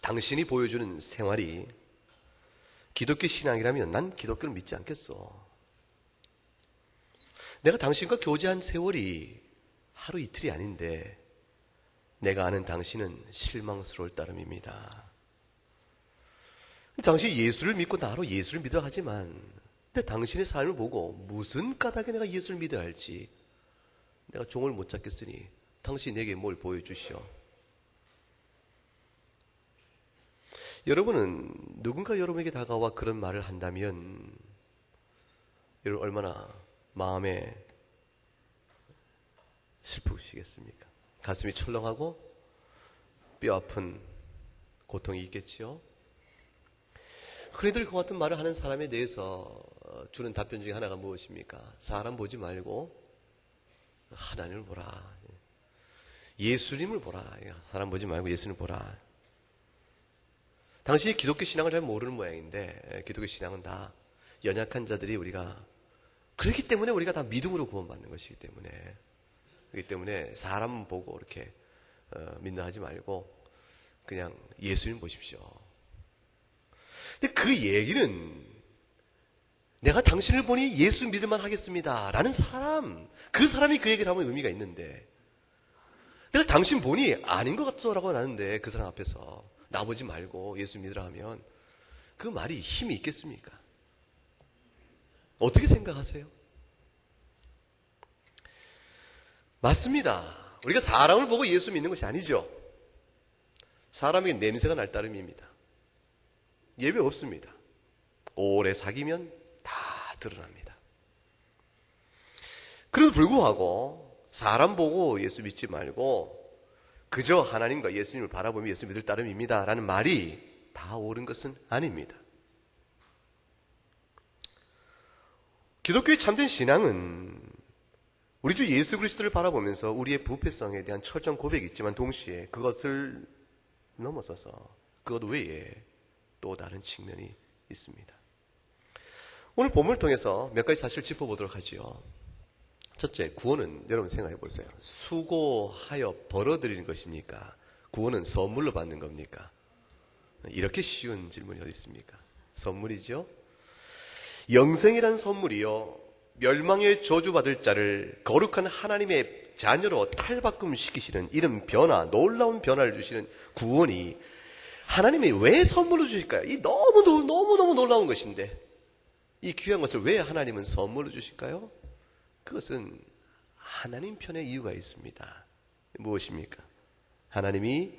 당신이 보여주는 생활이 기독교 신앙이라면 난 기독교를 믿지 않겠어. 내가 당신과 교제한 세월이 하루 이틀이 아닌데 내가 아는 당신은 실망스러울 따름입니다. 당신이 예수를 믿고 나로 예수를 믿으라 하지만 근데 당신의 삶을 보고 무슨 까닭에 내가 예수를 믿어야 할지 내가 종을 못 잡겠으니 당신이 내게 뭘 보여주시오. 여러분은 누군가 여러분에게 다가와 그런 말을 한다면 여러분 얼마나 마음에 슬프시겠습니까? 가슴이 철렁하고 뼈 아픈 고통이 있겠지요. 흔히들 그 같은 말을 하는 사람에 대해서 주는 답변 중에 하나가 무엇입니까? 사람 보지 말고 하나님을 보라. 예수님을 보라. 사람 보지 말고 예수님을 보라. 당신이 기독교 신앙을 잘 모르는 모양인데 기독교 신앙은 다 연약한 자들이 우리가 그렇기 때문에 우리가 다 믿음으로 구원받는 것이기 때문에 그렇기 때문에 사람 보고 이렇게 믿나 하지 말고 그냥 예수님 보십시오. 근데 그 얘기는 내가 당신을 보니 예수 믿을만 하겠습니다 라는 사람, 그 사람이 그 얘기를 하면 의미가 있는데 내가 당신 보니 아닌 것 같소라고 하는데 그 사람 앞에서 나보지 말고 예수 믿으라 하면 그 말이 힘이 있겠습니까? 어떻게 생각하세요? 맞습니다. 우리가 사람을 보고 예수 믿는 것이 아니죠. 사람에게 냄새가 날 따름입니다. 예외 없습니다. 오래 사귀면 다 드러납니다. 그래도 불구하고 사람 보고 예수 믿지 말고 그저 하나님과 예수님을 바라보며 예수 믿을 따름입니다 라는 말이 다 옳은 것은 아닙니다. 기독교의 참된 신앙은 우리 주 예수 그리스도를 바라보면서 우리의 부패성에 대한 철저한 고백이 있지만 동시에 그것을 넘어서서 그것 외에 또 다른 측면이 있습니다. 오늘 본문을 통해서 몇 가지 사실을 짚어보도록 하죠. 첫째, 구원은 여러분 생각해 보세요. 수고하여 벌어들이는 것입니까? 구원은 선물로 받는 겁니까? 이렇게 쉬운 질문이 어디 있습니까? 선물이죠. 영생이란 선물이요, 멸망의 저주받을 자를 거룩한 하나님의 자녀로 탈바꿈시키시는 이런 변화, 놀라운 변화를 주시는 구원이 하나님이 왜 선물로 주실까요? 이 너무너무 놀라운 것인데 이 귀한 것을 왜 하나님은 선물로 주실까요? 그것은 하나님 편의 이유가 있습니다. 무엇입니까? 하나님이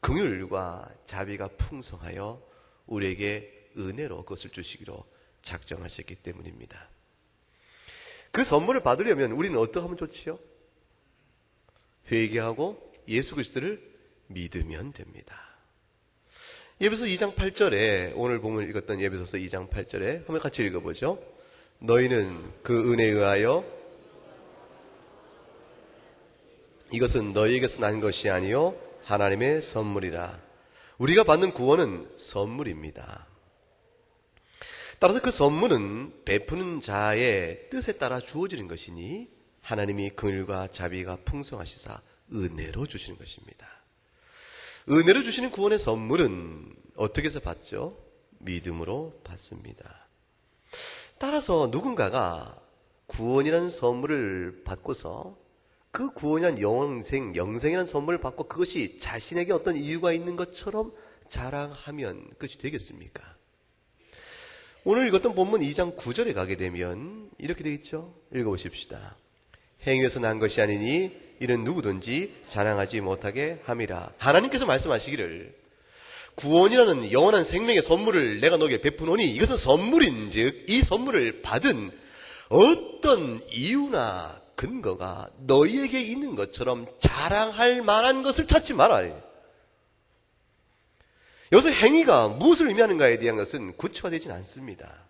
긍휼과 자비가 풍성하여 우리에게 은혜로 그것을 주시기로 작정하셨기 때문입니다. 그 선물을 받으려면 우리는 어떻게 하면 좋지요? 회개하고 예수 그리스도를 믿으면 됩니다. 예배소 2장 8절에 오늘 본문을 읽었던 예배소서 2장 8절에 한번 같이 읽어보죠. 너희는 그 은혜에 의하여 이것은 너희에게서 난 것이 아니요 하나님의 선물이라. 우리가 받는 구원은 선물입니다. 따라서 그 선물은 베푸는 자의 뜻에 따라 주어지는 것이니 하나님이 긍휼과 자비가 풍성하시사 은혜로 주시는 것입니다. 은혜로 주시는 구원의 선물은 어떻게 해서 받죠? 믿음으로 받습니다. 따라서 누군가가 구원이라는 선물을 받고서 그 구원이란 영생이라는 선물을 받고 그것이 자신에게 어떤 이유가 있는 것처럼 자랑하면 그것이 되겠습니까? 오늘 읽었던 본문 2장 9절에 가게 되면 이렇게 되어 있죠. 읽어보십시다. 행위에서 난 것이 아니니 이는 누구든지 자랑하지 못하게 함이라. 하나님께서 말씀하시기를 구원이라는 영원한 생명의 선물을 내가 너에게 베푸노니 이것은 선물인즉 이 선물을 받은 어떤 이유나 근거가 너희에게 있는 것처럼 자랑할 만한 것을 찾지 마라. 여기서 행위가 무엇을 의미하는가에 대한 것은 구체화되지는 않습니다.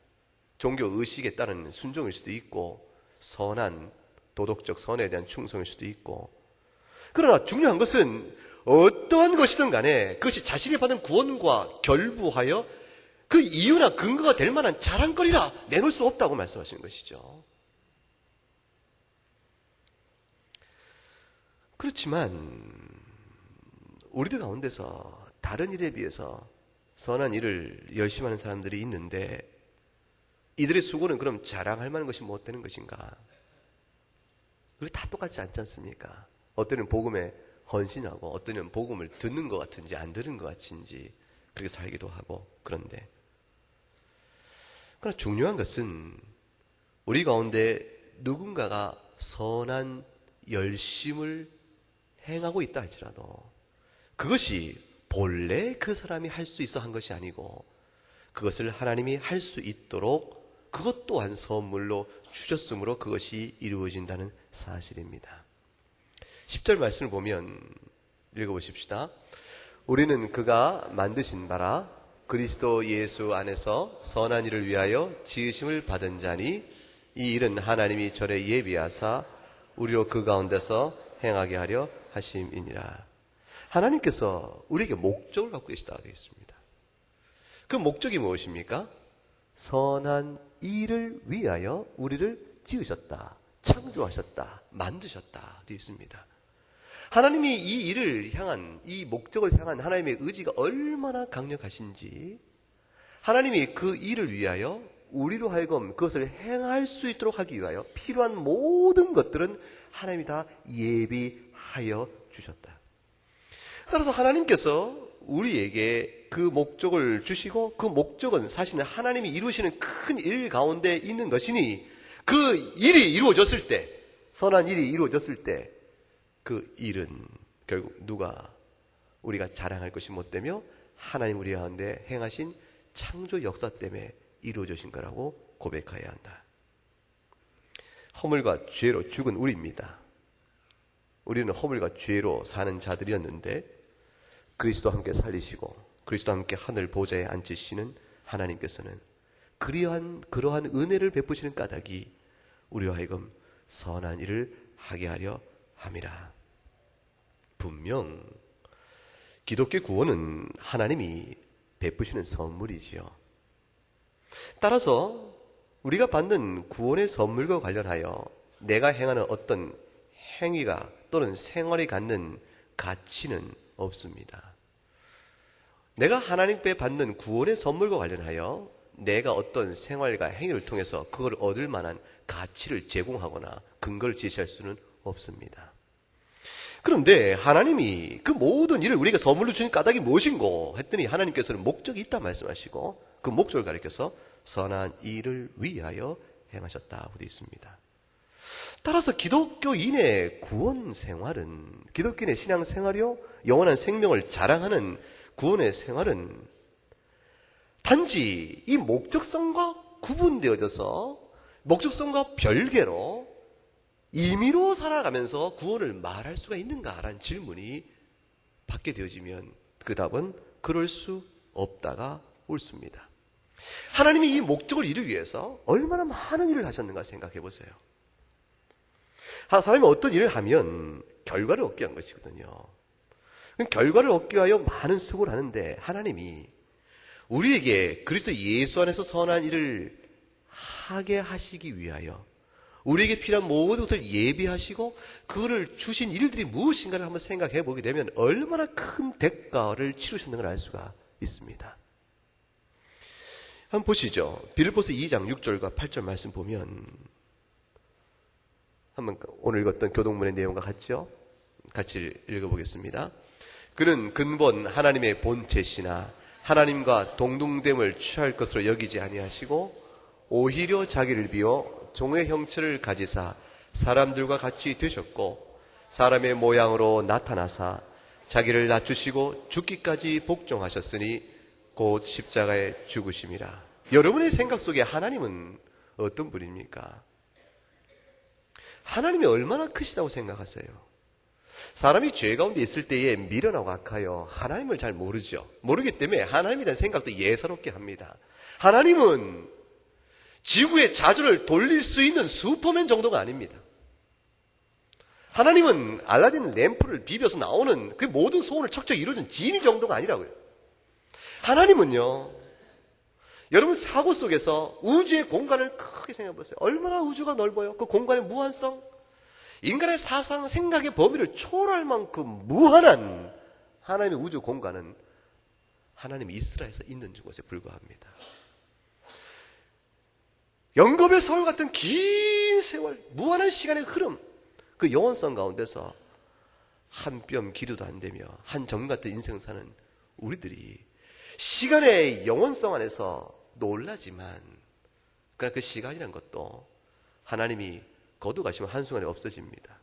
종교 의식에 따른 순종일 수도 있고 선한 도덕적 선에 대한 충성일 수도 있고, 그러나 중요한 것은 어떠한 것이든 간에 그것이 자신이 받은 구원과 결부하여 그 이유나 근거가 될 만한 자랑거리라 내놓을 수 없다고 말씀하시는 것이죠. 그렇지만 우리들 가운데서 다른 일에 비해서 선한 일을 열심히 하는 사람들이 있는데 이들의 수고는 그럼 자랑할 만한 것이 못 되는 것인가? 그게 다 똑같지 않지 않습니까? 어떤 은 복음에 헌신하고 어떤 은 복음을 듣는 것 같은지 안 들은 것 같은지 그렇게 살기도 하고 그런데 그러나 중요한 것은 우리 가운데 누군가가 선한 열심을 행하고 있다 할지라도 그것이 본래 그 사람이 할 수 있어 한 것이 아니고 그것을 하나님이 할 수 있도록 그것 또한 선물로 주셨으므로 그것이 이루어진다는 사실입니다. 10절 말씀을 보면 읽어보십시다. 우리는 그가 만드신 바라 그리스도 예수 안에서 선한 일을 위하여 지으심을 받은 자니 이 일은 하나님이 전에 예비하사 우리로 그 가운데서 행하게 하려 하심이니라. 하나님께서 우리에게 목적을 갖고 계시다고 되어 있습니다. 그 목적이 무엇입니까? 선한 일을 위하여 우리를 지으셨다, 창조하셨다, 만드셨다 되어 있습니다. 하나님이 이 일을 향한, 이 목적을 향한 하나님의 의지가 얼마나 강력하신지 하나님이 그 일을 위하여 우리로 하여금 그것을 행할 수 있도록 하기 위하여 필요한 모든 것들은 하나님이 다 예비하여 주셨다. 따라서 하나님께서 우리에게 그 목적을 주시고 그 목적은 사실은 하나님이 이루시는 큰 일 가운데 있는 것이니 그 일이 이루어졌을 때, 선한 일이 이루어졌을 때 그 일은 결국 누가 우리가 자랑할 것이 못되며 하나님 우리 가운데 행하신 창조 역사 때문에 이루어진 거라고 고백해야 한다. 허물과 죄로 죽은 우리입니다. 우리는 허물과 죄로 사는 자들이었는데 그리스도와 함께 살리시고 그리스도와 함께 하늘 보좌에 앉으시는 하나님께서는 그러한 은혜를 베푸시는 까닭이 우리와 하여금 선한 일을 하게 하려 함이라. 분명 기독교 구원은 하나님이 베푸시는 선물이지요. 따라서 우리가 받는 구원의 선물과 관련하여 내가 행하는 어떤 행위가 또는 생활이 갖는 가치는 없습니다. 내가 하나님께 받는 구원의 선물과 관련하여 내가 어떤 생활과 행위를 통해서 그걸 얻을 만한 가치를 제공하거나 근거를 제시할 수는 없습니다. 그런데 하나님이 그 모든 일을 우리에게 선물로 주신 까닭이 무엇인고 했더니 하나님께서는 목적이 있다 말씀하시고 그 목적을 가리켜서 선한 일을 위하여 행하셨다고 되어 있습니다. 따라서 기독교인의 구원 생활은, 기독교인의 신앙 생활이요 영원한 생명을 자랑하는 구원의 생활은 단지 이 목적성과 구분되어져서 목적성과 별개로 임의로 살아가면서 구원을 말할 수가 있는가라는 질문이 받게 되어지면 그 답은 그럴 수 없다가 옳습니다. 하나님이 이 목적을 이루기 위해서 얼마나 많은 일을 하셨는가 생각해 보세요. 사람이 어떤 일을 하면 결과를 얻기 위한 것이거든요. 결과를 얻기 위하여 많은 수고를 하는데 하나님이 우리에게 그리스도 예수 안에서 선한 일을 하게 하시기 위하여 우리에게 필요한 모든 것을 예비하시고 그거를 주신 일들이 무엇인가를 한번 생각해 보게 되면 얼마나 큰 대가를 치르셨는가 알 수가 있습니다. 한번 보시죠. 빌립보서 2장 6절과 8절 말씀 보면 한번 오늘 읽었던 교동문의 내용과 같죠? 같이 읽어보겠습니다. 그는 근본 하나님의 본체시나 하나님과 동등됨을 취할 것으로 여기지 아니하시고 오히려 자기를 비워 종의 형체를 가지사 사람들과 같이 되셨고 사람의 모양으로 나타나사 자기를 낮추시고 죽기까지 복종하셨으니 곧 십자가에 죽으심이라. 여러분의 생각 속에 하나님은 어떤 분입니까? 하나님이 얼마나 크시다고 생각하세요? 사람이 죄 가운데 있을 때에 미련하고 악하여 하나님을 잘 모르죠. 모르기 때문에 하나님에 대한 생각도 예사롭게 합니다. 하나님은 지구의 자주를 돌릴 수 있는 슈퍼맨 정도가 아닙니다. 하나님은 알라딘 램프를 비벼서 나오는 그 모든 소원을 척척 이루어준 지니 정도가 아니라고요. 하나님은요, 여러분 사고 속에서 우주의 공간을 크게 생각해 보세요. 얼마나 우주가 넓어요. 그 공간의 무한성, 인간의 사상, 생각의 범위를 초월할 만큼 무한한 하나님의 우주 공간은 하나님이 이스라엘에서 있는 것에 불과합니다. 영겁의 서울 같은 긴 세월, 무한한 시간의 흐름, 그 영원성 가운데서 한 뼘 기도도 안 되며 한 점 같은 인생 사는 우리들이 시간의 영원성 안에서 놀라지만, 그러나 그 시간이란 것도 하나님이 거두가시면 한순간에 없어집니다.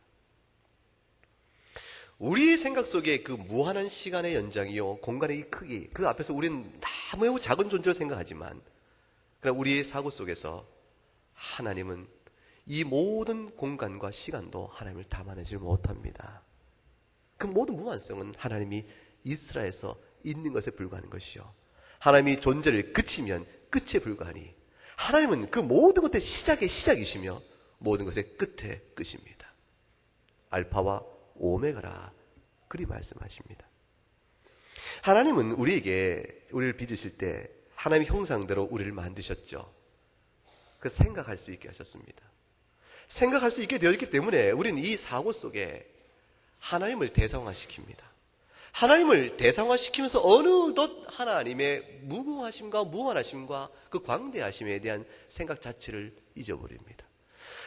우리 생각 속에 그 무한한 시간의 연장이요, 공간의 이 크기, 그 앞에서 우리는 너무 작은 존재로 생각하지만, 그러나 우리의 사고 속에서 하나님은 이 모든 공간과 시간도 하나님을 담아내지 못합니다. 그 모든 무한성은 하나님이 이스라엘에서 있는 것에 불과한 것이요, 하나님이 존재를 그치면 끝에 불과하니 하나님은 그 모든 것의 시작의 시작이시며 모든 것의 끝의 끝입니다. 알파와 오메가라, 그리 말씀하십니다. 하나님은 우리를 빚으실 때 하나님의 형상대로 우리를 만드셨죠. 그 생각할 수 있게 하셨습니다. 생각할 수 있게 되어 있기 때문에 우리는 이 사고 속에 하나님을 대상화시킵니다. 하나님을 대상화시키면서 어느덧 하나님의 무궁하심과 무한하심과 그 광대하심에 대한 생각 자체를 잊어버립니다.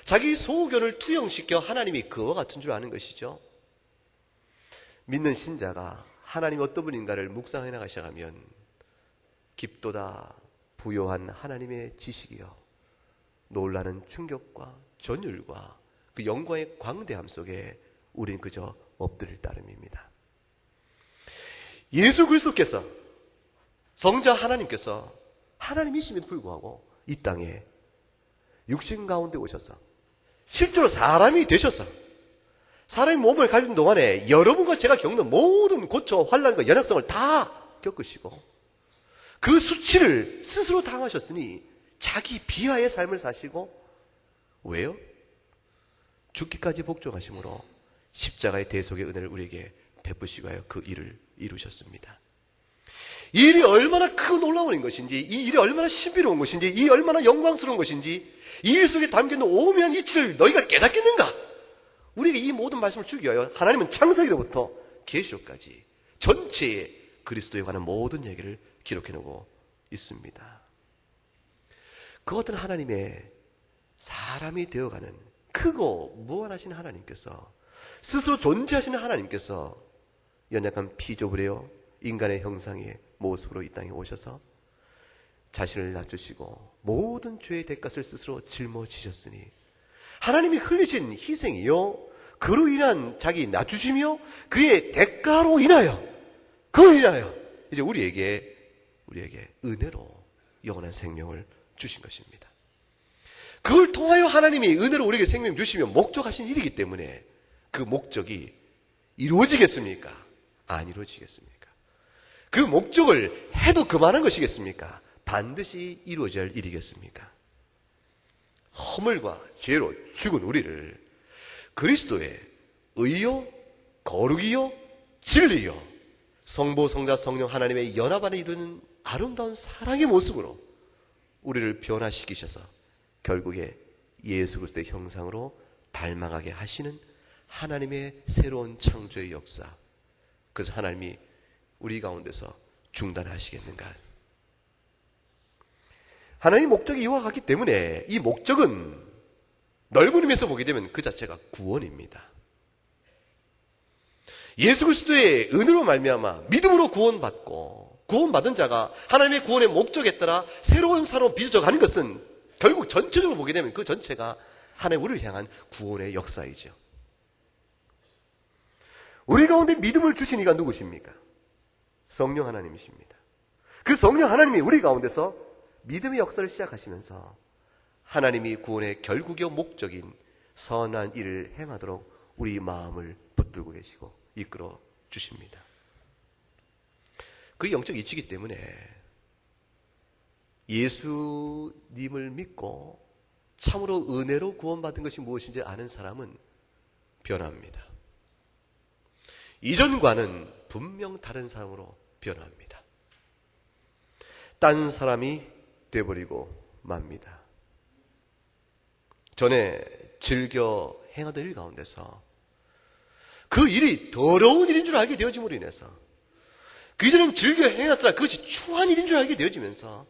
자기 소견을 투영시켜 하나님이 그와 같은 줄 아는 것이죠. 믿는 신자가 하나님이 어떤 분인가를 묵상해 나가기 시작하면 깊도다 부요한 하나님의 지식이요, 놀라는 충격과 전율과 그 영광의 광대함 속에 우리는 그저 엎드릴 따름입니다. 예수 그리스도께서, 성자 하나님께서 하나님이심에도 불구하고 이 땅에 육신 가운데 오셔서 실제로 사람이 되셔서 사람의 몸을 가진 동안에 여러분과 제가 겪는 모든 고초와 환난과 연약성을 다 겪으시고 그 수치를 스스로 당하셨으니 자기 비하의 삶을 사시고, 왜요? 죽기까지 복종하심으로 십자가의 대속의 은혜를 우리에게 베푸시고 하여 그 일을 이루셨습니다. 이 일이 얼마나 크고 놀라운 것인지, 이 일이 얼마나 신비로운 것인지, 이 얼마나 영광스러운 것인지, 이 일 속에 담겨있는 오묘한 이치를 너희가 깨닫겠는가? 우리에게 이 모든 말씀을 주기 위하여 하나님은 창세기로부터 계시록까지 전체의 그리스도에 관한 모든 얘기를 기록해놓고 있습니다. 그 어떤 하나님의 사람이 되어가는 크고 무한하신 하나님께서, 스스로 존재하시는 하나님께서 연약한 피조물이요 인간의 형상의 모습으로 이 땅에 오셔서 자신을 낮추시고 모든 죄의 대가를 스스로 짊어지셨으니 하나님이 흘리신 희생이요, 그로 인한 자기 낮추심이요, 그의 대가로 인하여, 그로 인하여 이제 우리에게 은혜로 영원한 생명을 주신 것입니다. 그걸 통하여 하나님이 은혜로 우리에게 생명 주시며 목적하신 일이기 때문에 그 목적이 이루어지겠습니까? 안 이루어지겠습니까? 그 목적을 해도 그만한 것이겠습니까? 반드시 이루어져야 할 일이겠습니까? 허물과 죄로 죽은 우리를 그리스도의 의요, 거룩이요, 진리요, 성부, 성자, 성령 하나님의 연합 안에 이루는 아름다운 사랑의 모습으로 우리를 변화시키셔서 결국에 예수 그리스도의 형상으로 닮아가게 하시는 하나님의 새로운 창조의 역사, 그래서 하나님이 우리 가운데서 중단하시겠는가? 하나님의 목적이 이와 같기 때문에 이 목적은 넓은 의미에서 보게 되면 그 자체가 구원입니다. 예수 그리스도의 은혜로 말미암아 믿음으로 구원받고 구원받은 자가 하나님의 구원의 목적에 따라 새로운 사로 빚어져 가는 것은 결국 전체적으로 보게 되면 그 전체가 하나님 우리를 향한 구원의 역사이죠. 우리 가운데 믿음을 주신 이가 누구십니까? 성령 하나님이십니다. 그 성령 하나님이 우리 가운데서 믿음의 역사를 시작하시면서 하나님이 구원의 결국의 목적인 선한 일을 행하도록 우리 마음을 붙들고 계시고 이끌어 주십니다. 그 영적 이치이기 때문에 예수님을 믿고 참으로 은혜로 구원받은 것이 무엇인지 아는 사람은 변합니다. 이전과는 분명 다른 사람으로 변합니다. 딴 사람이 되어버리고 맙니다. 전에 즐겨 행하던 일 가운데서 그 일이 더러운 일인 줄 알게 되어짐으로 인해서 그전엔 즐겨 행했으나 그것이 추한 일인 줄 알게 되어지면서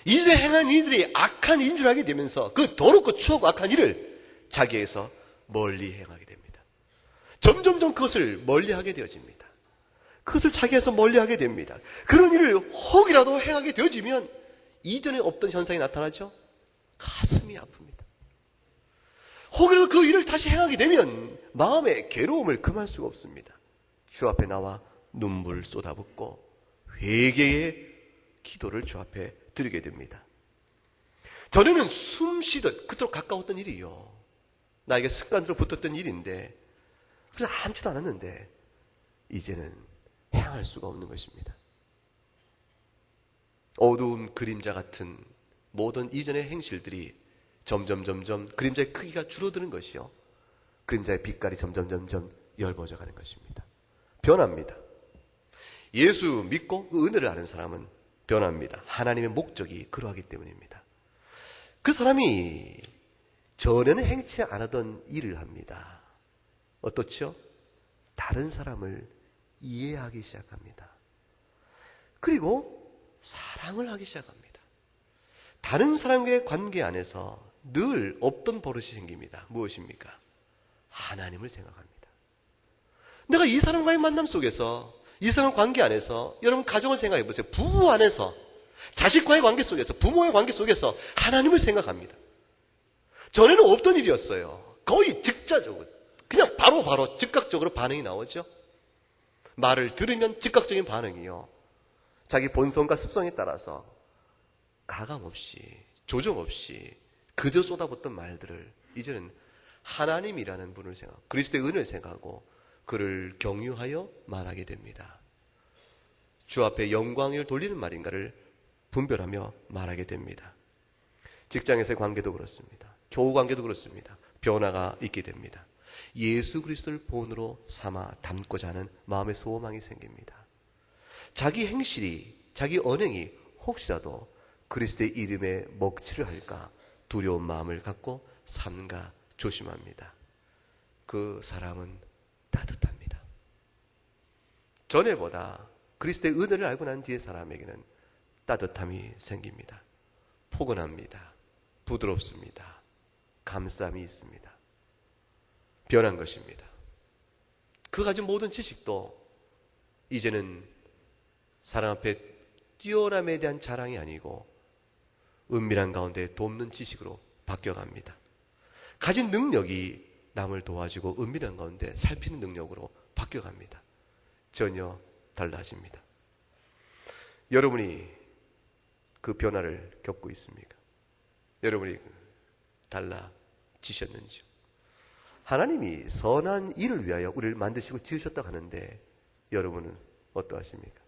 이전에 행한 일들이 악한 일인 줄 알게 되면서 그 더럽고 추하고 악한 일을 자기에서 멀리 행하게 됩니다. 점점점 그것을 멀리하게 되어집니다. 그것을 자기에서 멀리하게 됩니다. 그런 일을 혹이라도 행하게 되어지면 이전에 없던 현상이 나타나죠. 가슴이 아픕니다. 혹이라도 그 일을 다시 행하게 되면 마음의 괴로움을 금할 수가 없습니다. 주 앞에 나와 눈물 쏟아붓고 회개의 기도를 주 앞에 드리게 됩니다. 전에는 숨 쉬듯 그토록 가까웠던 일이요, 나에게 습관으로 붙었던 일인데 그래서 아무렇지도 않았는데 이제는 행할 수가 없는 것입니다. 어두운 그림자 같은 모든 이전의 행실들이 점점 그림자의 크기가 줄어드는 것이요, 그림자의 빛깔이 점점 엷어져 가는 것입니다. 변합니다. 예수 믿고 그 은혜를 아는 사람은 변합니다. 하나님의 목적이 그러하기 때문입니다. 그 사람이 전에는 행치 않았던 일을 합니다. 어떻죠? 다른 사람을 이해하기 시작합니다. 그리고 사랑을 하기 시작합니다. 다른 사람과의 관계 안에서 늘 없던 버릇이 생깁니다. 무엇입니까? 하나님을 생각합니다. 내가 이 사람과의 만남 속에서, 이 사람 관계 안에서, 여러분 가정을 생각해 보세요. 부부 안에서, 자식과의 관계 속에서, 부모의 관계 속에서 하나님을 생각합니다. 전에는 없던 일이었어요. 거의 즉자적으로, 그냥 바로 즉각적으로 반응이 나오죠. 말을 들으면 즉각적인 반응이요, 자기 본성과 습성에 따라서 가감 없이, 조정 없이 그저 쏟아붓던 말들을 이제는 하나님이라는 분을 생각하고 그리스도의 은혜를 생각하고 그를 경유하여 말하게 됩니다. 주 앞에 영광을 돌리는 말인가를 분별하며 말하게 됩니다. 직장에서의 관계도 그렇습니다. 교우 관계도 그렇습니다. 변화가 있게 됩니다. 예수 그리스도를 본으로 삼아 닮고자 하는 마음의 소망이 생깁니다. 자기 행실이, 자기 언행이 혹시라도 그리스도의 이름에 먹칠을 할까 두려운 마음을 갖고 삼가 조심합니다. 그 사람은 따뜻합니다. 전에보다 그리스도의 은혜를 알고 난 뒤의 사람에게는 따뜻함이 생깁니다. 포근합니다. 부드럽습니다. 감싸움이 있습니다. 변한 것입니다. 그 가진 모든 지식도 이제는 사람 앞에 뛰어남에 대한 자랑이 아니고 은밀한 가운데 돕는 지식으로 바뀌어갑니다. 가진 능력이 남을 도와주고 은밀한 가운데 살피는 능력으로 바뀌어갑니다. 전혀 달라집니다. 여러분이 그 변화를 겪고 있습니까? 여러분이 달라지셨는지요? 하나님이 선한 일을 위하여 우리를 만드시고 지으셨다고 하는데 여러분은 어떠하십니까?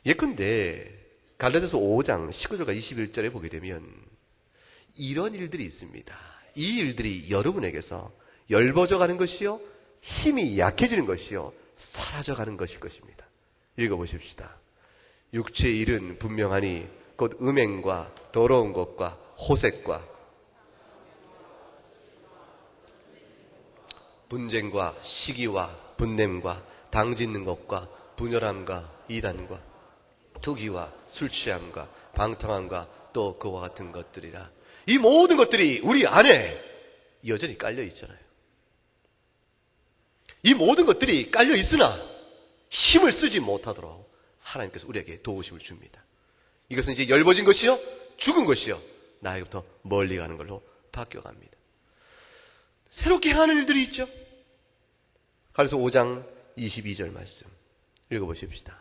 예컨대 갈라디아서 5장 19절과 21절에 보게 되면 이런 일들이 있습니다. 이 일들이 여러분에게서 엷어져 가는 것이요, 힘이 약해지는 것이요, 사라져 가는 것일 것입니다. 읽어보십시다. 육체의 일은 분명하니 곧 음행과 더러운 것과 호색과 분쟁과 시기와 분냄과 당짓는 것과 분열함과 이단과 투기와 술취함과 방탕함과 또 그와 같은 것들이라. 이 모든 것들이 우리 안에 여전히 깔려 있잖아요. 이 모든 것들이 깔려 있으나 힘을 쓰지 못하도록 하나님께서 우리에게 도우심을 줍니다. 이것은 이제 엷어진 것이요, 죽은 것이요, 나에게부터 멀리 가는 걸로 바뀌어갑니다. 새롭게 하는 일들이 있죠. 그래서 5장 22절 말씀 읽어보십시다.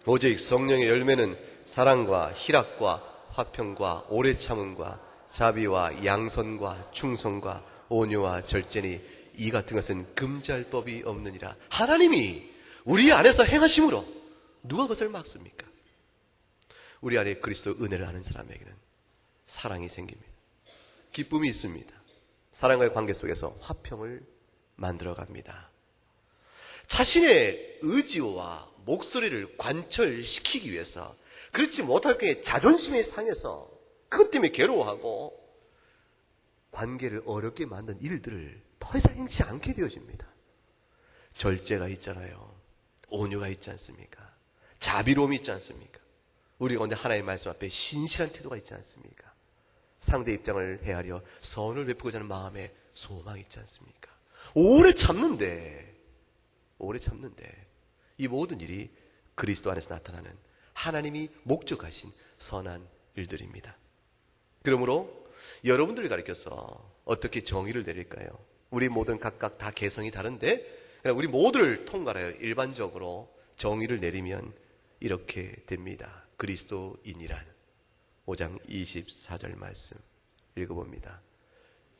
오직 성령의 열매는 사랑과 희락과 화평과 오래 참음과 자비와 양선과 충성과 온유와 절제니 이 같은 것은 금지할 법이 없느니라. 하나님이 우리 안에서 행하심으로 누가 그것을 막습니까? 우리 안에 그리스도 은혜를 아는 사람에게는 사랑이 생깁니다. 기쁨이 있습니다. 사랑과의 관계 속에서 화평을 만들어갑니다. 자신의 의지와 목소리를 관철시키기 위해서 그렇지 못할 경우에 자존심이 상해서 그것 때문에 괴로워하고 관계를 어렵게 만든 일들을 더 이상 행치 않게 되어집니다. 절제가 있잖아요. 온유가 있지 않습니까? 자비로움이 있지 않습니까? 우리 가운데 하나님의 말씀 앞에 신실한 태도가 있지 않습니까? 상대 입장을 헤아려 선을 베푸고자 하는 마음에 소망이 있지 않습니까? 오래 참는데 이 모든 일이 그리스도 안에서 나타나는 하나님이 목적하신 선한 일들입니다. 그러므로 여러분들을 가리켜서 어떻게 정의를 내릴까요? 우리 모든 각각 다 개성이 다른데 우리 모두를 통괄하여 일반적으로 정의를 내리면 이렇게 됩니다. 그리스도인이란 5장 24절 말씀 읽어봅니다.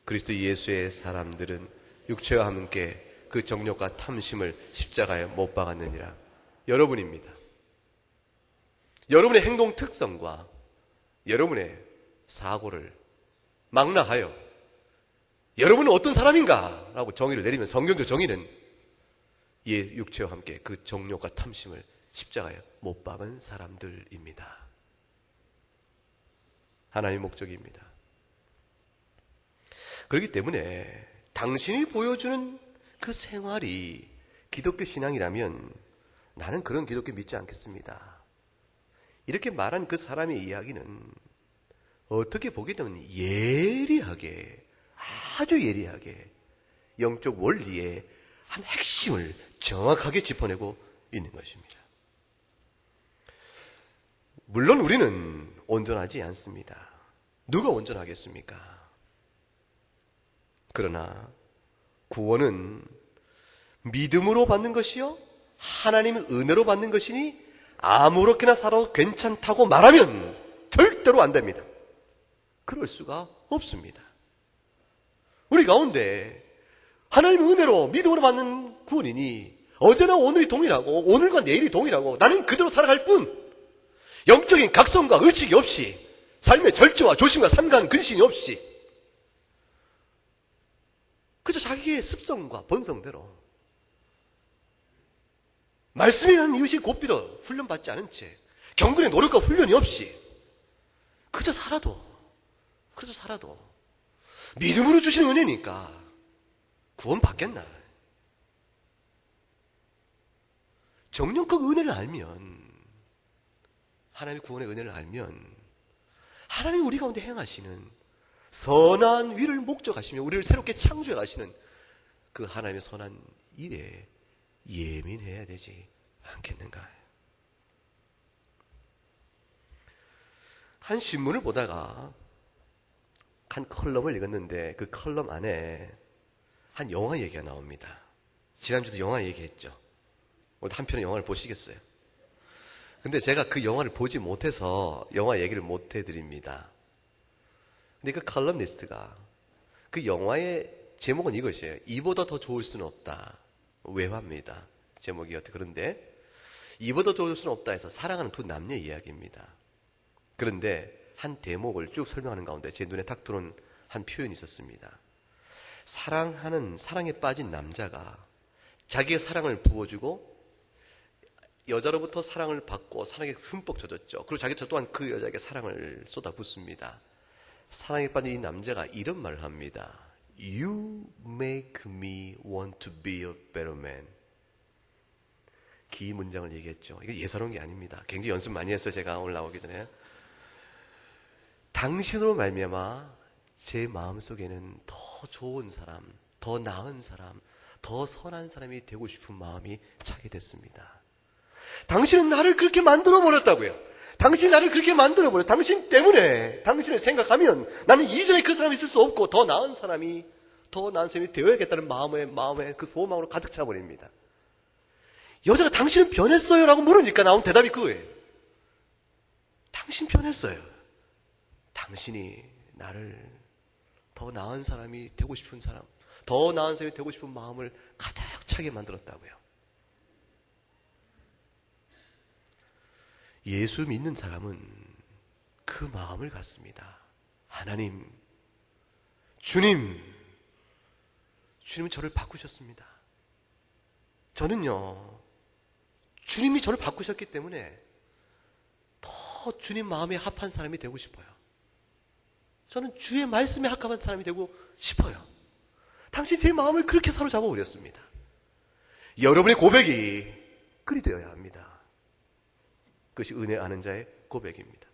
그리스도 예수의 사람들은 육체와 함께 그 정욕과 탐심을 십자가에 못 박았느니라. 여러분입니다. 여러분의 행동 특성과 여러분의 사고를 망라하여 여러분은 어떤 사람인가? 라고 정의를 내리면 성경적 정의는 이 육체와 함께 그 정욕과 탐심을 십자가에 못 박은 사람들입니다. 하나님의 목적입니다. 그렇기 때문에 당신이 보여주는 그 생활이 기독교 신앙이라면 나는 그런 기독교 믿지 않겠습니다. 이렇게 말한 그 사람의 이야기는 어떻게 보게 되면 예리하게, 아주 예리하게 영적 원리의 한 핵심을 정확하게 짚어내고 있는 것입니다. 물론 우리는 온전하지 않습니다. 누가 온전하겠습니까? 그러나 구원은 믿음으로 받는 것이요 하나님의 은혜로 받는 것이니 아무렇게나 살아도 괜찮다고 말하면 절대로 안 됩니다. 그럴 수가 없습니다. 우리 가운데 하나님의 은혜로 믿음으로 받는 구원이니 어제나 오늘이 동일하고 오늘과 내일이 동일하고 나는 그대로 살아갈 뿐 영적인 각성과 의식이 없이 삶의 절제와 조심과 삼가한 근신이 없이 그저 자기의 습성과 본성대로 말씀에 대한 이웃이 곧비로 훈련받지 않은 채 경건의 노력과 훈련이 없이 그저 살아도 믿음으로 주시는 은혜니까 구원 받겠나? 정령적 은혜를 알면 하나님의 구원의 은혜를 알면 하나님이 우리 가운데 행하시는 선한 위를 목적하시며 우리를 새롭게 창조해 가시는 그 하나님의 선한 일에 예민해야 되지 않겠는가? 한 신문을 보다가 한 컬럼을 읽었는데 그 컬럼 안에 한 영화 얘기가 나옵니다. 지난주도 영화 얘기했죠. 오늘 한 편의 영화를 보시겠어요? 근데 제가 그 영화를 보지 못해서 영화 얘기를 못 해드립니다. 근데 그 컬럼리스트가 그 영화의 제목은 이것이에요. 이보다 더 좋을 수는 없다. 외화입니다. 제목이었대. 그런데 이보다 더 좋을 수는 없다 해서 사랑하는 두 남녀 이야기입니다. 그런데 한 대목을 쭉 설명하는 가운데 제 눈에 탁 들어온 한 표현이 있었습니다. 사랑에 빠진 남자가 자기의 사랑을 부어주고 여자로부터 사랑을 받고 사랑에 흠뻑 젖었죠. 그리고 자기 또한 그 여자에게 사랑을 쏟아붓습니다. 사랑에 빠진 이 남자가 이런 말을 합니다. You make me want to be a better man. 기 문장을 얘기했죠. 이거 예사로운 게 아닙니다. 굉장히 연습 많이 했어요. 제가 오늘 나오기 전에. 당신으로 말미암아 제 마음속에는 더 좋은 사람, 더 나은 사람, 더 선한 사람이 되고 싶은 마음이 차게 됐습니다. 당신은 나를 그렇게 만들어버렸다고요. 당신이 나를 그렇게 만들어버려. 당신 때문에 당신을 생각하면 나는 이전에 그 사람이 있을 수 없고 더 나은 사람이 되어야겠다는 마음에 그 소망으로 가득 차버립니다. 여자가 당신은 변했어요? 라고 물으니까 나온 대답이 그거예요. 당신 변했어요. 당신이 나를 더 나은 사람이 되고 싶은 사람, 더 나은 사람이 되고 싶은 마음을 가득 차게 만들었다고요. 예수 믿는 사람은 그 마음을 갖습니다. 하나님, 주님은 저를 바꾸셨습니다. 저는요, 주님이 저를 바꾸셨기 때문에 더 주님 마음에 합한 사람이 되고 싶어요. 저는 주의 말씀에 합한 사람이 되고 싶어요. 당신이 제 마음을 그렇게 사로잡아 버렸습니다. 여러분의 고백이 그리 되어야 합니다. 그것이 은혜 아는 자의 고백입니다.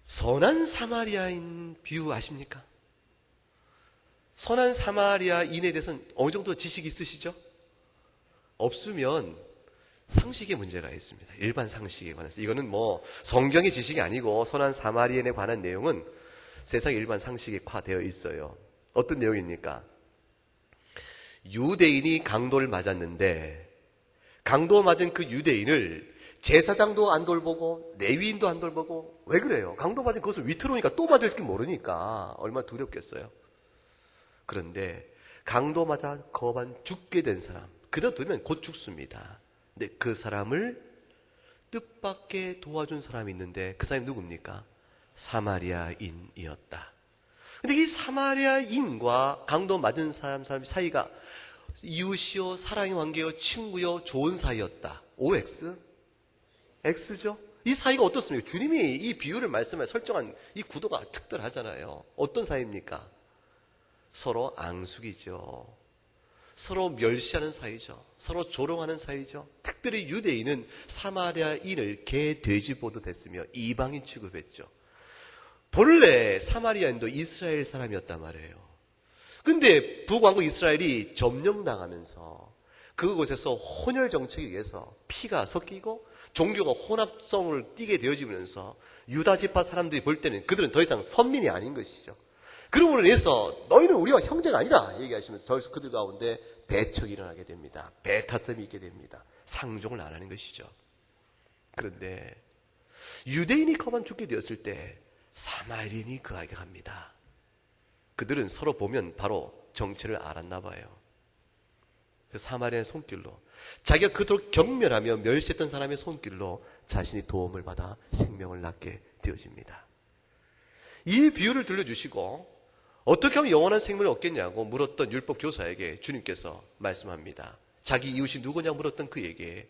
선한 사마리아인 비유 아십니까? 선한 사마리아인에 대해서는 어느 정도 지식이 있으시죠? 없으면 상식에 문제가 있습니다. 일반 상식에 관해서. 이거는 뭐 성경의 지식이 아니고 선한 사마리아인에 관한 내용은 세상 일반 상식에 과되어 있어요. 어떤 내용입니까? 유대인이 강도를 맞았는데 강도 맞은 그 유대인을 제사장도 안 돌보고 레위인도 안 돌보고 왜 그래요? 강도 맞은 그것을 위태로우니까 또 맞을 줄 모르니까 얼마나 두렵겠어요. 그런데 강도 맞아 거반 죽게 된 사람 그대로 두면 곧 죽습니다. 근데 그 사람을 뜻밖의 도와준 사람이 있는데 그 사람이 누굽니까? 사마리아인이었다. 근데 이 사마리아인과 강도 맞은 사람 사이가 이웃이요, 사랑의 관계요, 친구요, 좋은 사이였다. OX? X죠? 이 사이가 어떻습니까? 주님이 이 비유를 말씀에 설정한 이 구도가 특별하잖아요. 어떤 사이입니까? 서로 앙숙이죠. 서로 멸시하는 사이죠. 서로 조롱하는 사이죠. 특별히 유대인은 사마리아인을 개, 돼지 보듯 했으며 이방인 취급했죠. 본래 사마리아인도 이스라엘 사람이었단 말이에요. 근데 북왕국 이스라엘이 점령당하면서 그곳에서 혼혈 정책에 의해서 피가 섞이고 종교가 혼합성을 띠게 되어지면서 유다 지파 사람들이 볼 때는 그들은 더 이상 선민이 아닌 것이죠. 그러므로 인해서 너희는 우리와 형제가 아니라 얘기하시면서 더 이상 그들 가운데 배척이 일어나게 됩니다. 배타성이 있게 됩니다. 상종을 안 하는 것이죠. 그런데 유대인이 거만 죽게 되었을 때 사마리아인이 그에게 갑니다. 그들은 서로 보면 바로 정체를 알았나 봐요. 그 사마리아의 손길로 자기가 그토록 경멸하며 멸시했던 사람의 손길로 자신이 도움을 받아 생명을 낳게 되어집니다. 이 비유를 들려주시고 어떻게 하면 영원한 생명을 얻겠냐고 물었던 율법 교사에게 주님께서 말씀합니다. 자기 이웃이 누구냐 물었던 그에게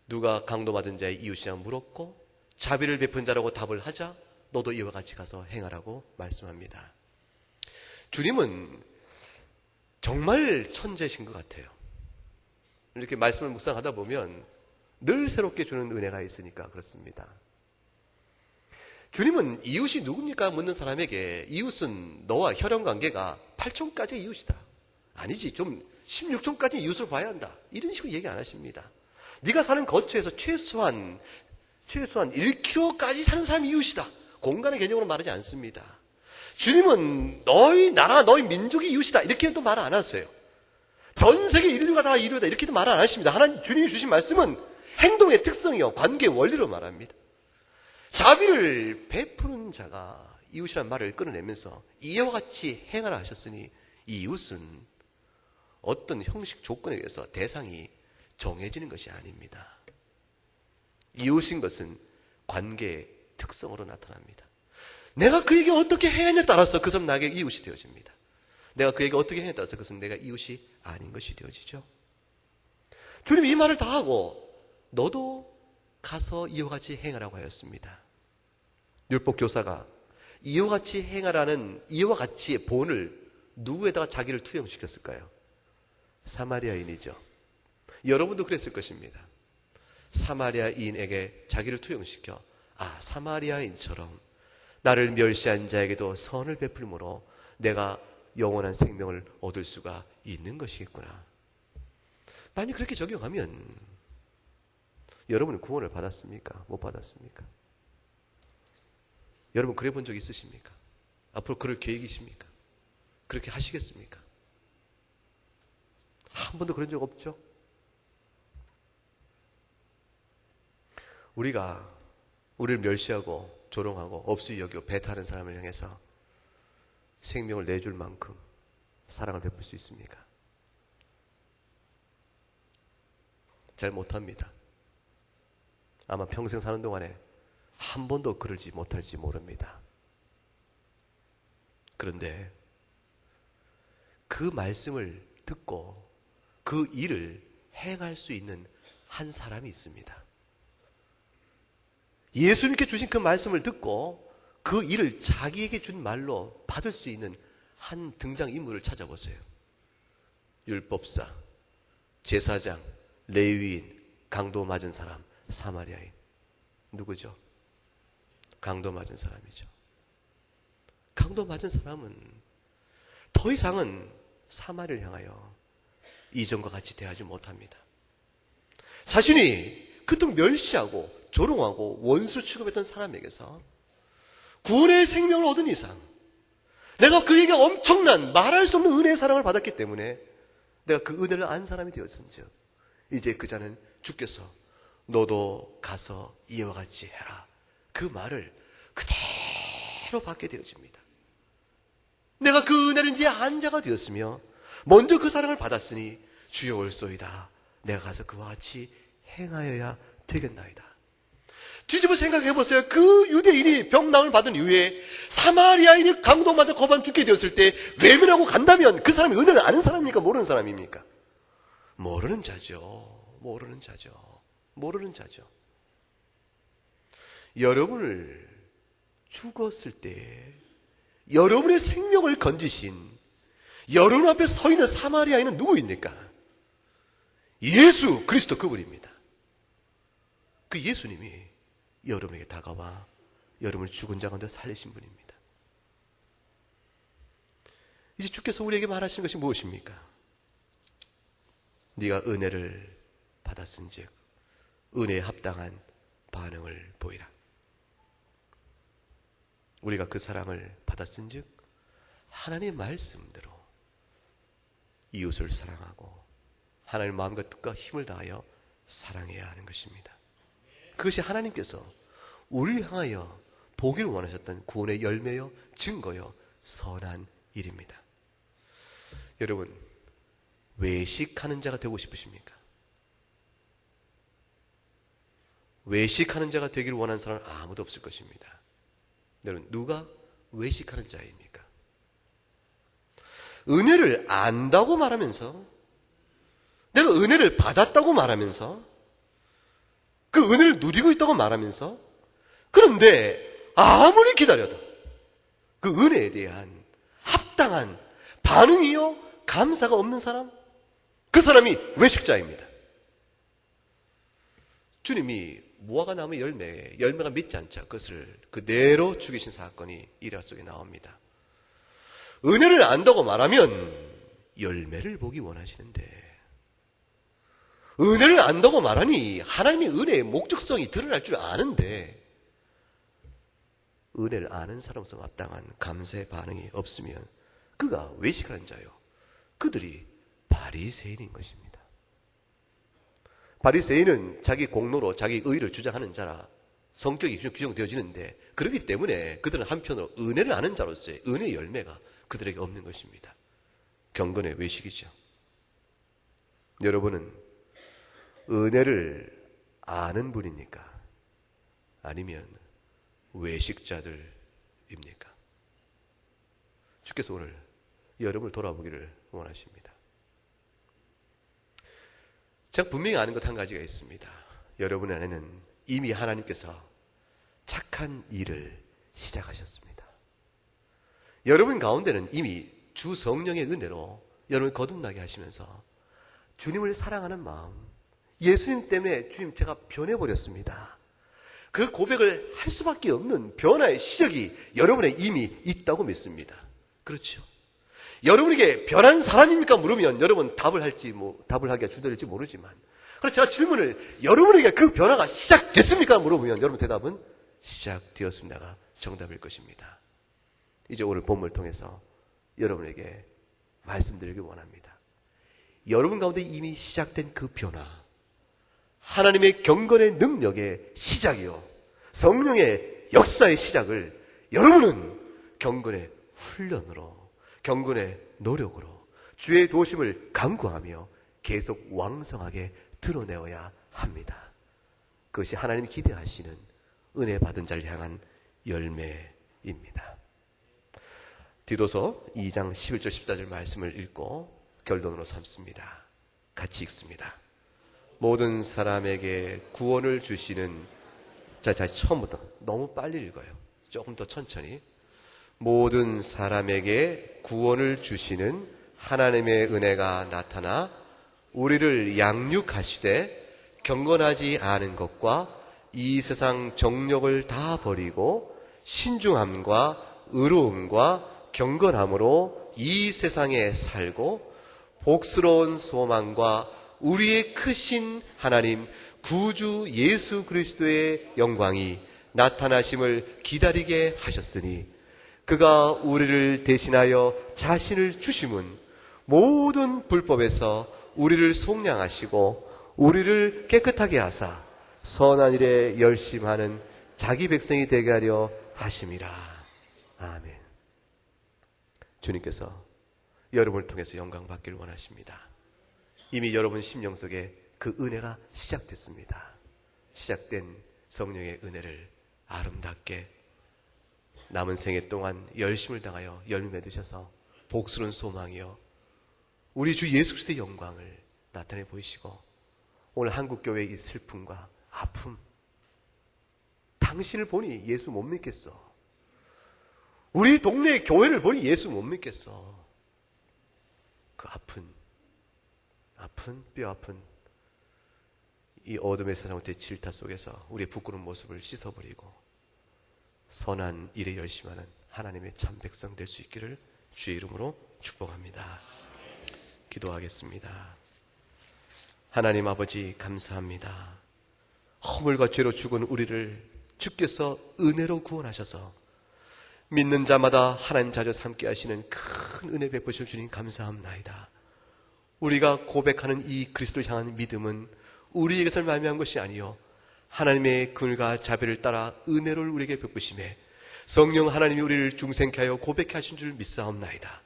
누가 강도 맞은 자의 이웃이냐 물었고 자비를 베푼 자라고 답을 하자 너도 이와 같이 가서 행하라고 말씀합니다. 주님은 정말 천재신 것 같아요. 이렇게 말씀을 묵상하다 보면 늘 새롭게 주는 은혜가 있으니까 그렇습니다. 주님은 이웃이 누굽니까? 묻는 사람에게 이웃은 너와 혈연관계가 8촌까지의 이웃이다. 아니지, 좀 16촌까지 이웃을 봐야 한다. 이런 식으로 얘기 안 하십니다. 네가 사는 거처에서 최소한 1km까지 사는 사람이 이웃이다. 공간의 개념으로 말하지 않습니다. 주님은 너희 나라, 너희 민족이 이웃이다. 이렇게도 말 안 하세요. 전 세계 인류가 다 이웃이다. 이렇게도 말 안 하십니다. 하나님 주님이 주신 말씀은 행동의 특성이요, 관계의 원리로 말합니다. 자비를 베푸는 자가 이웃이라는 말을 끊어내면서 이와 같이 행하라 하셨으니 이 이웃은 어떤 형식 조건에 의해서 대상이 정해지는 것이 아닙니다. 이웃인 것은 관계의 특성으로 나타납니다. 내가 그에게 어떻게 해야 하냐에 따라서 그 사람 나에게 이웃이 되어집니다. 내가 그에게 어떻게 해야 하냐에 따라서 그것은 내가 이웃이 아닌 것이 되어지죠. 주님이 이 말을 다 하고 너도 가서 이와 같이 행하라고 하였습니다. 율법 교사가 이와 같이 행하라는 이와 같이의 본을 누구에다가 자기를 투영시켰을까요? 사마리아인이죠. 여러분도 그랬을 것입니다. 사마리아인에게 자기를 투영시켜 사마리아인처럼 나를 멸시한 자에게도 선을 베풀므로 내가 영원한 생명을 얻을 수가 있는 것이겠구나. 만약 그렇게 적용하면 여러분은 구원을 받았습니까? 못 받았습니까? 여러분 그래 본 적 있으십니까? 앞으로 그럴 계획이십니까? 그렇게 하시겠습니까? 한 번도 그런 적 없죠? 우리가 우리를 멸시하고 조롱하고 없이 여기고 배타하는 사람을 향해서 생명을 내줄 만큼 사랑을 베풀 수 있습니까? 잘 못합니다. 아마 평생 사는 동안에 한 번도 그러지 못할지 모릅니다. 그런데 그 말씀을 듣고 그 일을 행할 수 있는 한 사람이 있습니다. 예수님께 주신 그 말씀을 듣고 그 일을 자기에게 준 말로 받을 수 있는 한 등장인물을 찾아보세요. 율법사, 제사장, 레위인, 강도 맞은 사람, 사마리아인. 누구죠? 강도 맞은 사람이죠. 강도 맞은 사람은 더 이상은 사마리아를 향하여 이전과 같이 대하지 못합니다. 자신이 그토록 멸시하고 조롱하고 원수 취급했던 사람에게서 구원의 생명을 얻은 이상, 내가 그에게 엄청난 말할 수 없는 은혜의 사랑을 받았기 때문에 내가 그 은혜를 안 사람이 되었은즉 이제 그 자는 주께서 너도 가서 이와 같이 해라, 그 말을 그대로 받게 되어집니다. 내가 그 은혜를 이제 안 자가 되었으며 먼저 그 사랑을 받았으니 주여 올소이다, 내가 가서 그와 같이 행하여야 되겠나이다. 뒤집어 생각해보세요. 그 유대인이 병나음을 받은 이후에 사마리아인이 강도 맞아 거반 죽게 되었을 때 외면하고 간다면 그 사람이 은혜를 아는 사람입니까? 모르는 사람입니까? 모르는 자죠. 모르는 자죠. 모르는 자죠. 여러분을 죽었을 때 여러분의 생명을 건지신 여러분 앞에 서 있는 사마리아인은 누구입니까? 예수 그리스도 그분입니다. 그 예수님이 여러분에게 다가와 여러분을 죽은 자 가운데 살리신 분입니다. 이제 주께서 우리에게 말하시는 것이 무엇입니까? 네가 은혜를 받았은즉 은혜에 합당한 반응을 보이라. 우리가 그 사랑을 받았은즉 하나님의 말씀대로 이웃을 사랑하고 하나님의 마음과 뜻과 힘을 다하여 사랑해야 하는 것입니다. 그것이 하나님께서 우리를 향하여 보기를 원하셨던 구원의 열매요, 증거요, 선한 일입니다. 여러분, 외식하는 자가 되고 싶으십니까? 외식하는 자가 되기를 원하는 사람은 아무도 없을 것입니다. 여러분, 누가 외식하는 자입니까? 은혜를 안다고 말하면서, 내가 은혜를 받았다고 말하면서, 그 은혜를 누리고 있다고 말하면서, 그런데 아무리 기다려도 그 은혜에 대한 합당한 반응이요, 감사가 없는 사람, 그 사람이 외식자입니다. 주님이 무화과 나무 열매가 맺지 않자 그것을 그대로 죽이신 사건이 일화 속에 나옵니다. 은혜를 안다고 말하면 열매를 보기 원하시는데, 은혜를 안다고 말하니 하나님의 은혜의 목적성이 드러날 줄 아는데, 은혜를 아는 사람으로서 마땅한 감사의 반응이 없으면 그가 외식하는 자요, 그들이 바리새인인 것입니다. 바리새인은 자기 공로로 자기 의를 주장하는 자라 성격이 규정되어지는데, 그렇기 때문에 그들은 한편으로 은혜를 아는 자로서의 은혜의 열매가 그들에게 없는 것입니다. 경건의 외식이죠. 여러분은 은혜를 아는 분입니까? 아니면 외식자들입니까? 주께서 오늘 여러분을 돌아보기를 원하십니다. 제가 분명히 아는 것 한 가지가 있습니다. 여러분 안에는 이미 하나님께서 착한 일을 시작하셨습니다. 여러분 가운데는 이미 주 성령의 은혜로 여러분을 거듭나게 하시면서 주님을 사랑하는 마음, 예수님 때문에 주님 제가 변해버렸습니다, 그 고백을 할 수밖에 없는 변화의 시작이 여러분에 이미 있다고 믿습니다. 그렇죠? 여러분에게 변한 사람입니까? 물으면 여러분 답을 하기가 주저릴지 모르지만, 그래서 제가 질문을 여러분에게 그 변화가 시작됐습니까? 물어보면 여러분 대답은 시작되었습니다가 정답일 것입니다. 이제 오늘 본문을 통해서 여러분에게 말씀드리기 원합니다. 여러분 가운데 이미 시작된 그 변화, 하나님의 경건의 능력의 시작이요, 성령의 역사의 시작을 여러분은 경건의 훈련으로, 경건의 노력으로 주의 도심을 간구하며 계속 왕성하게 드러내어야 합니다. 그것이 하나님이 기대하시는 은혜 받은 자를 향한 열매입니다. 디도서 2장 11절 14절 말씀을 읽고 결론으로 삼습니다. 같이 읽습니다. 모든 사람에게 구원을 주시는, 자 처음부터 너무 빨리 읽어요. 조금 더 천천히. 모든 사람에게 구원을 주시는 하나님의 은혜가 나타나 우리를 양육하시되 경건하지 않은 것과 이 세상 정욕을 다 버리고 신중함과 의로움과 경건함으로 이 세상에 살고 복스러운 소망과 우리의 크신 하나님 구주 예수 그리스도의 영광이 나타나심을 기다리게 하셨으니 그가 우리를 대신하여 자신을 주심은 모든 불법에서 우리를 속량하시고 우리를 깨끗하게 하사 선한 일에 열심하는 자기 백성이 되게 하려 하심이라. 아멘. 주님께서 여러분을 통해서 영광 받기를 원하십니다. 이미 여러분 심령 속에 그 은혜가 시작됐습니다. 시작된 성령의 은혜를 아름답게 남은 생애 동안 열심을 당하여 열매 맺으셔서 복스러운 소망이요 우리 주 예수 그리스도의 영광을 나타내 보이시고 오늘 한국교회의 이 슬픔과 아픔, 당신을 보니 예수 못 믿겠어. 우리 동네 교회를 보니 예수 못 믿겠어. 그 뼈 아픈 이 어둠의 세상의 질타 속에서 우리의 부끄러운 모습을 씻어버리고 선한 일에 열심하는 하나님의 참 백성 될 수 있기를 주의 이름으로 축복합니다. 기도하겠습니다. 하나님 아버지 감사합니다. 허물과 죄로 죽은 우리를 주께서 은혜로 구원하셔서 믿는 자마다 하나님 자녀 삼게 하시는 큰 은혜 베푸실 주님 감사합나이다. 우리가 고백하는 이 그리스도를 향한 믿음은 우리에게서 말미암은 것이 아니요 하나님의 긍휼과 자비를 따라 은혜를 우리에게 베푸심에 성령 하나님이 우리를 중생케 하여 고백케 하신 줄 믿사옵나이다.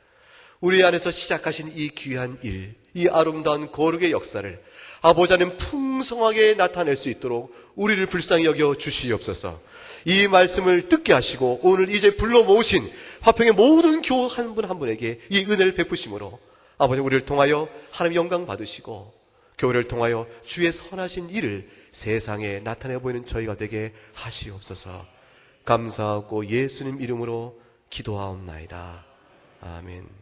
우리 안에서 시작하신 이 귀한 일, 이 아름다운 거룩의 역사를 아버지 하나님 풍성하게 나타낼 수 있도록 우리를 불쌍히 여겨 주시옵소서. 이 말씀을 듣게 하시고 오늘 이제 불러 모으신 화평의 모든 교우 한 분 한 분에게 이 은혜를 베푸심으로 아버지 우리를 통하여 하나님 영광 받으시고 교회를 통하여 주의 선하신 일을 세상에 나타내 보이는 저희가 되게 하시옵소서. 감사하고 예수님 이름으로 기도하옵나이다. 아멘.